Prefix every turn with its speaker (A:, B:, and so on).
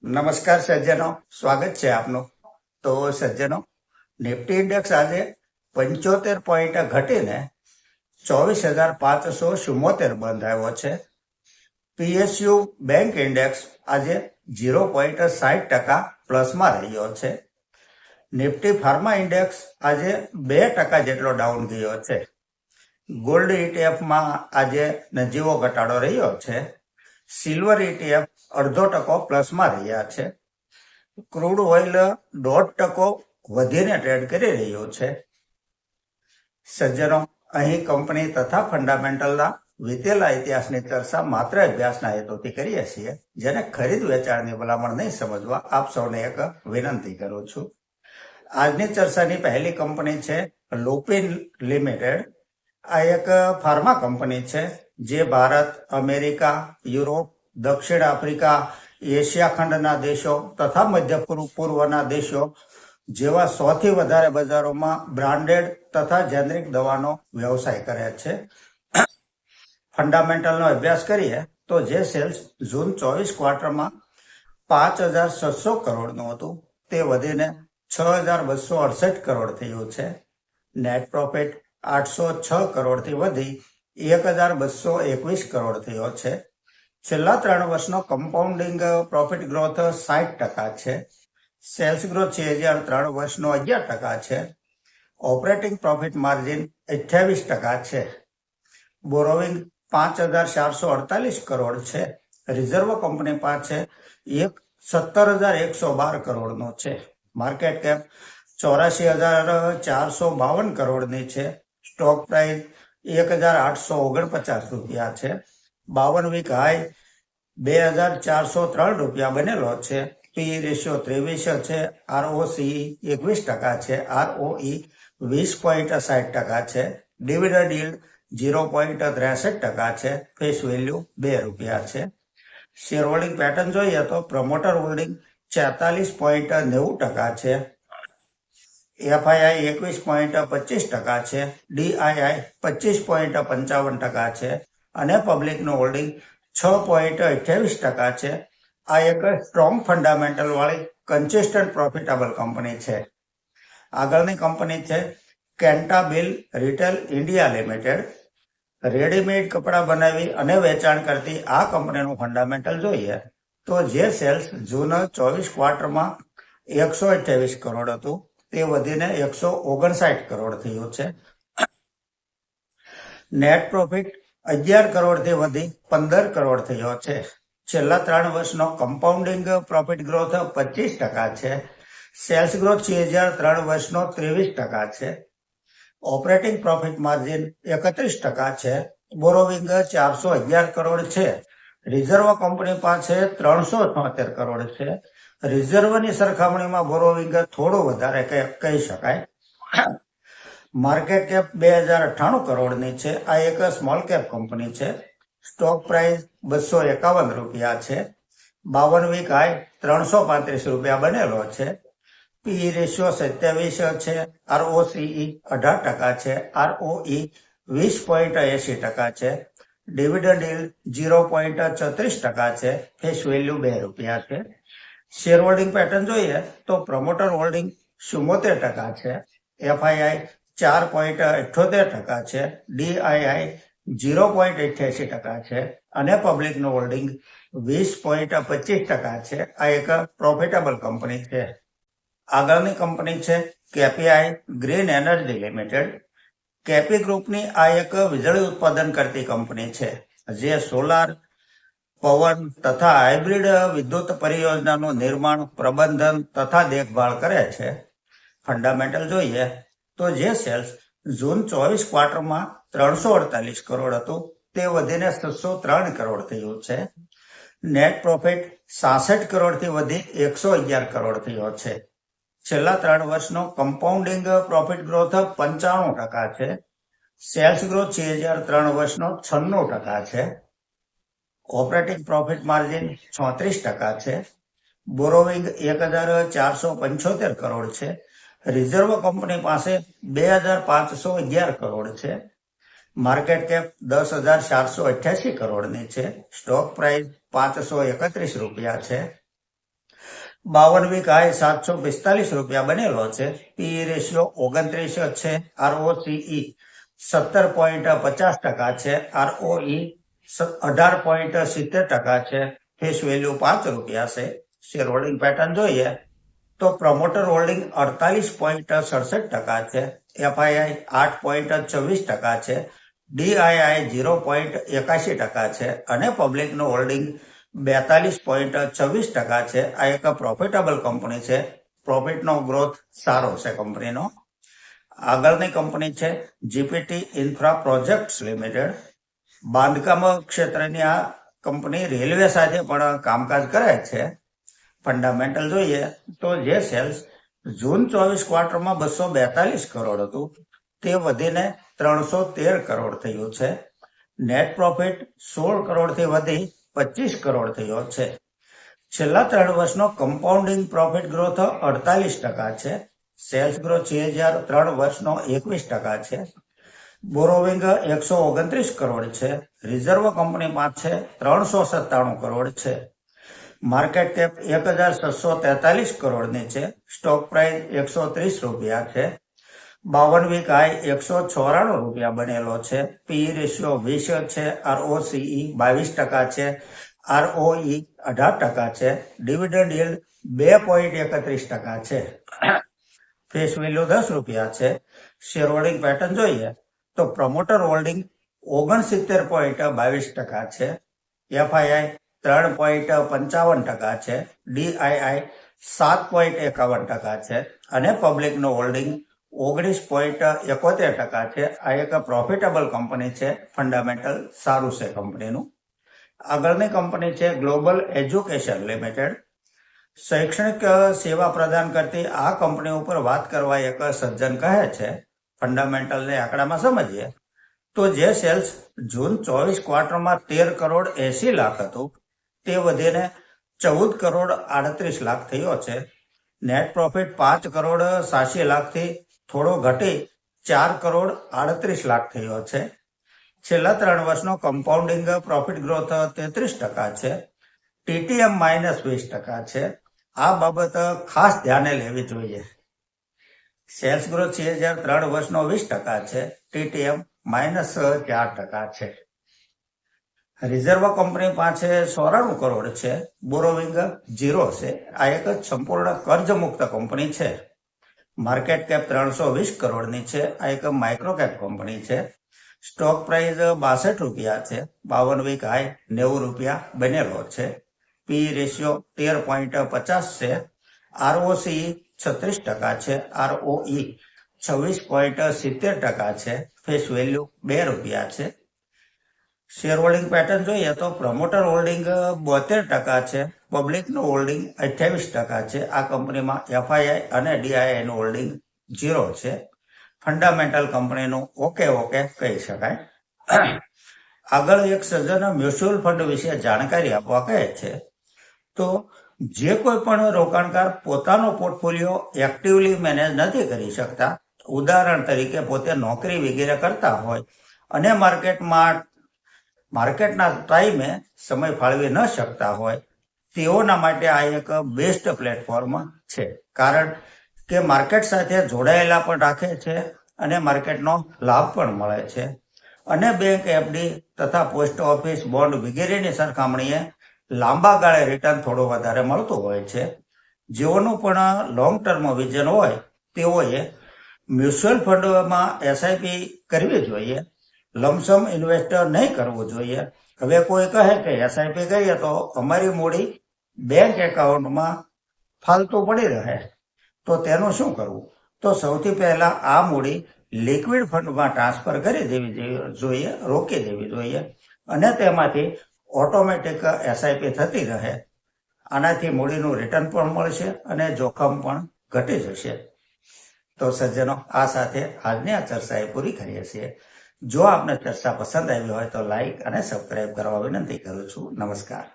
A: નમસ્કાર સજ્જનો, સ્વાગત છે આપનું. તો સજ્જનો, નિફ્ટી ઇન્ડેક્સ આજે 75 પોઈન્ટ ઘટીને 24,574 બંધ આવ્યો છે. પીએસયુ બેંક ઇન્ડેક્સ આજે 0.60% પ્લસમાં રહ્યો છે. નિફ્ટી ફાર્મા ઇન્ડેક્સ આજે 2% જેટલો ડાઉન ગયો છે. ગોલ્ડ ઇટીએફમાં આજે નજીવો ઘટાડો રહ્યો છે. સિલ્વર ઇટીએફ 0.5% પ્લસમાં રહ્યા છે. ક્રૂડ ઓઇલ 1.5% વધીને ટ્રેડ કરી રહ્યું છે. સજ્જનો, અહીં કંપની તથા ફંડામેન્ટલના વીતેલા ઇતિહાસની ચર્ચા માત્ર અભ્યાસના હેતુથી કરીએ છીએ, જેને ખરીદ વેચાણની ભલામણ નહીં સમજવા આપ સૌને એક વિનંતી કરું છું. આજની ચર્ચાની પહેલી કંપની છે લુપિન લિમિટેડ. આ એક ફાર્મા કંપની છે જે ભારત, અમેરિકા, યુરોપ, દક્ષિણ આફ્રિકા, એશિયા ખંડના દેશો તથા મધ્ય પૂર્વના દેશો જેવા 100થી વધારે બજારોમાં બ્રાન્ડેડ તથા જેનરિક દવાનો વ્યવસાય કરે છે. ફંડામેન્ટલનો અભ્યાસ કરીએ તો જે સેલ્સ જૂન 24 ક્વાર્ટરમાં 5,600 કરોડનું હતું તે વધીને 6,268 કરોડ થયું છે. નેટ પ્રોફિટ 806 કરોડથી વધી 1,221 કરોડ થયો છે. છેલ્લા 3 વર્ષનો કમ્પાઉન્ડિંગ પ્રોફિટ ગ્રોથ 60% છે. સેલ્સ ગ્રોથ 3 વર્ષનો 11% છે. ઓપરેટિંગ પ્રોફિટ માર્જિન 28% છે. બોરોવિંગ 5,448 કરોડ છે. રિઝર્વ કંપની પાસે 17,112 કરોડનો છે. માર્કેટ કેપ 84,452 કરોડની છે. સ્ટોક પ્રાઇસ 1,849 રૂપિયા છે. 52 વીક હાઈ 2,403 રૂપિયા બનેલો છે. પી રેશિયો 23 છે. આરઓસી 21% છે. આરઓઈ 20.60% છે. ડિવિડન્ડ યીલ્ડ 0.63% છે. ફેસ વેલ્યુ 2 રૂપિયા છે. શેર હોલ્ડિંગ પેટર્ન જોઈએ તો પ્રમોટર હોલ્ડિંગ 44.90% છે. એફઆઈઆઈ 21.25% છે. ડીઆઈઆઈ 25.55% છે. અને પબ્લિકનું હોલ્ડિંગ 6.28% છે. આ એક સ્ટ્રોંગ ફંડામેન્ટલ વાળી કન્સિસ્ટન્ટ પ્રોફિટેબલ કંપની છે. આગળની કંપની છે કેન્ટાબિલ રિટેલ ઇન્ડિયા લિમિટેડ. રેડીમેડ કપડાં બનાવી અને વેચાણ કરતી આ કંપનીનું ફંડામેન્ટલ જોઈએ તો જે સેલ્સ જૂન 24 ક્વાર્ટરમાં 128 કરોડ હતું તે વધીને 159 કરોડ થયું છે. નેટ પ્રોફિટ 11 કરોડથી વધી 15 કરોડ થયો છે. છેલ્લા 3 વર્ષનો કમ્પાઉન્ડિંગ પ્રોફિટ ગ્રોથ 25% છે. સેલ્સ ગ્રોથ 3 વર્ષનો 23% છે. ઓપરેટિંગ પ્રોફિટ માર્જિન 31% છે. બોરોવિંગ 411 કરોડ છે. રિઝર્વ કંપની પાસે 376 કરોડ છે. રિઝર્વની સરખામણીમાં બોરોવિંગ થોડું વધારે કહી શકાય. માર્કેટ કેપ 2,098 કરોડની છે. આ એક સ્મોલ કેપ કંપની છે. સ્ટોક પ્રાઇસ 251 રૂપિયા છે. 52 વીક હાઈ 335 રૂપિયા બનેલો છે. પી રેશિયો 27 છે. આરઓસીઈ 18% છે. આરઓઈ 20.80% છે. ડિવિડન્ડ યીલ્ડ 0.34% છે. ફેસ વેલ્યુ 2 રૂપિયા છે. શેર હોલ્ડિંગ પેટર્ન જોઈએ તો પ્રમોટર હોલ્ડિંગ 74% છે. એફઆઈઆઈ 4.78% છે. ડીઆઈઆઈ 0.88% છે. અને પબ્લિકનું હોલ્ડિંગ 20.25% છે. આ એક પ્રોફિટેબલ કંપની છે. આગળની કંપની છે KPI green energy limited. KP ગ્રુપની આ એક વીજળી ઉત્પાદન કરતી કંપની છે જે સોલાર, પવન તથા હાઇબ્રિડ વિદ્યુત પરિયોજનાનું નિર્માણ, પ્રબંધન તથા દેખભાળ કરે છે. ફંડામેન્ટલ જોઈએ તો જે સેલ્સ જૂન 24 ક્વાર્ટરમાં 348 કરોડ હતું તે વધીને 603 કરોડ થયું છે. નેટ પ્રોફિટ 66 કરોડથી વધી 111 કરોડ થયો છે. છેલ્લા 3 વર્ષનો કમ્પાઉન્ડિંગ પ્રોફિટ ગ્રોથ 95% છે. સેલ્સ ગ્રોથ 3 વર્ષનો 96% છે. ઓપરેટિંગ પ્રોફિટ માર્જિન 36% છે. બોરોવિંગ 1,475 કરોડ છે. રિઝર્વ કંપની પાસે 2,511 કરોડ છે. માર્કેટ કેપ 10,488 કરોડની છે. સ્ટોક પ્રાઇસ 531 રૂપિયા છે. 52 વીક હાઈ 745 રૂપિયા બનેલો છે. પીઈ રેશિયો 29 છે. ROCE 17.50% છે. ROE 18.70% છે. ફેસ વેલ્યુ 5 રૂપિયા છે. શેર હોલ્ડિંગ પેટર્ન જોઈએ તો પ્રમોટર હોલ્ડિંગ 48.67% છે. FII 8.24% છે. DII 0.81% છે અને પબ્લિકનું હોલ્ડિંગ 42.26% છે. આ એક પ્રોફિટેબલ કંપની છે. પ્રોફિટનો ગ્રોથ સારો છે કંપનીનો. આગળની કંપની છે જીપીટી ઇન્ફ્રા પ્રોજેક્ટ્સ લિમિટેડ. બાંધકામ ક્ષેત્રની આ કંપની રેલવે સાથે પણ કામકાજ કરે છે. ફંડામેન્ટલ જોઈએ તો જે સેલ્સ જૂન 24 ક્વાર્ટરમાં 242 કરોડ હતું તે વધીને 313 કરોડ થયું છે. નેટ પ્રોફિટ 16 કરોડથી વધી 25 કરોડ થયો છે. છેલ્લા 3 વર્ષનો કમ્પાઉન્ડિંગ પ્રોફિટ ગ્રોથ 48% છે. સેલ્સ ગ્રોથ 3 વર્ષનો 21% છે. બોરોવિંગ 129 કરોડ છે. રિઝર્વ કંપની પાસે 397 કરોડ છે. માર્કેટ કેપ 1643 કરોડની છે. સ્ટોક પ્રાઇસ 130 રૂપિયા છે. 52 વીક હાઈ 194 રૂપિયા બનેલો છે. પીઈ રેશિયો 20 છે. ROCE 22% છે. ROE 18% છે. ડિવિડન્ડ yield 2.31% છે. ફેસ વેલ્યુ 10 રૂપિયા છે. શેર હોલ્ડિંગ પેટર્ન જોઈએ તો પ્રમોટર હોલ્ડિંગ 69.22% છે. FII 3.55% છે. DII 7.51% છે અને પબ્લિકનું હોલ્ડિંગ 19.71% છે. આ એક પ્રોફિટેબલ કંપની છે. ફંડામેન્ટલ સારું છે કંપનીનું. આગળની કંપની છે ગ્લોબલ એજ્યુકેશન લિમિટેડ. શૈક્ષણિક સેવા પ્રદાન કરતી આ કંપની ઉપર વાત કરવા એક સજ્જન કહે છે. ફંડામેન્ટલને આંકડામાં સમજીએ તો જે સેલ્સ જૂન 24 ક્વાર્ટરમાં 13 કરોડ 80 લાખ હતું તે વધીને 14 કરોડ 38 લાખ થયો છે. નેટ પ્રોફિટ 5 કરોડ 87 લાખથી થોડો ઘટી 4 કરોડ 38 લાખ થયો છે. છેલ્લા 3 વર્ષનો કમ્પાઉન્ડિંગ પ્રોફિટ ગ્રોથ 33% છે. TTM -20% છે. આ બાબત ખાસ ધ્યાને લેવી જોઈએ. સેલ્સ ગ્રોથ 3 વર્ષનો 20% છે. TTM -4% છે. રિઝર્વ કંપની પાસે 94 કરોડ છે. બોરોવિંગ 0 છે. આ એક સંપૂર્ણ કર્જ મુક્ત કંપની છે. માર્કેટ કેપ 320 કરોડની છે. આ એક માઇક્રો કેપ કંપની છે. સ્ટોક પ્રાઇસ 62 રૂપિયા છે. 52 વીક હાઈ 90 રૂપિયા બનેલો છે. પી રેશિયો 13.50 છે. ROCE 36% છે. ROE 26.70% છે. ફેસ વેલ્યુ 2 રૂપિયા છે. શેર હોલ્ડિંગ પેટર્ન જોઈએ તો પ્રમોટર હોલ્ડિંગ 72% છે. પબ્લિકનું હોલ્ડિંગ 28% છે. આ કંપનીમાં FII અને DII નું હોલ્ડિંગ 0 છે. ફંડામેન્ટલ કંપનીનું ઓકે કહી શકાય. આગળ એક સજ્જન મ્યુચ્યુઅલ ફંડ વિશે જાણકારી આપવા કહે છે તો જે કોઈ પણ રોકાણકાર પોતાનો પોર્ટફોલિયો એક્ટિવલી મેનેજ નથી કરી શકતા, ઉદાહરણ તરીકે પોતે નોકરી વગેરે કરતા હોય અને માર્કેટના ટાઈમે સમય ફાળવી ન શકતા હોય તેઓના માટે આ એક બેસ્ટ પ્લેટફોર્મ છે. કારણ કે માર્કેટ સાથે જોડાયેલા પણ રાખે છે અને માર્કેટનો લાભ પણ મળે છે અને બેંક FD તથા પોસ્ટ ઓફિસ બોન્ડ વગેરેની સરખામણીએ લાંબા ગાળે રિટર્ન થોડું વધારે મળતું હોય છે. જેઓનું પણ લોંગ ટર્મ વિઝન હોય તેઓએ મ્યુચ્યુઅલ ફંડમાં SIP કરવી જોઈએ. લમસમ ઇન્વેસ્ટર નહીં કરવું જોઈએ. હવે કોઈ કહે કે SIP કરીએ તો અમારી મૂડી બેંક એકાઉન્ટમાં ફાલતુ પડી રહે તો તેનું શું કરવું? તો સૌથી પહેલા આ મૂડી લિક્વિડ ફંડમાં ટ્રાન્સફર કરી દેવી જોઈએ, રોકી દેવી જોઈએ અને તેમાંથી ઓટોમેટિક SIP થતી રહે. આનાથી મૂડીનું રિટર્ન પણ મળશે અને જોખમ પણ ઘટી જશે. તો સજ્જનો, આ સાથે આજની આ ચર્ચા એ પૂરી કરીએ છીએ. જો આપને ચર્ચા પસંદ આવી હોય તો લાઈક અને સબસ્ક્રાઇબ કરવા વિનંતી કરું છું. નમસ્કાર.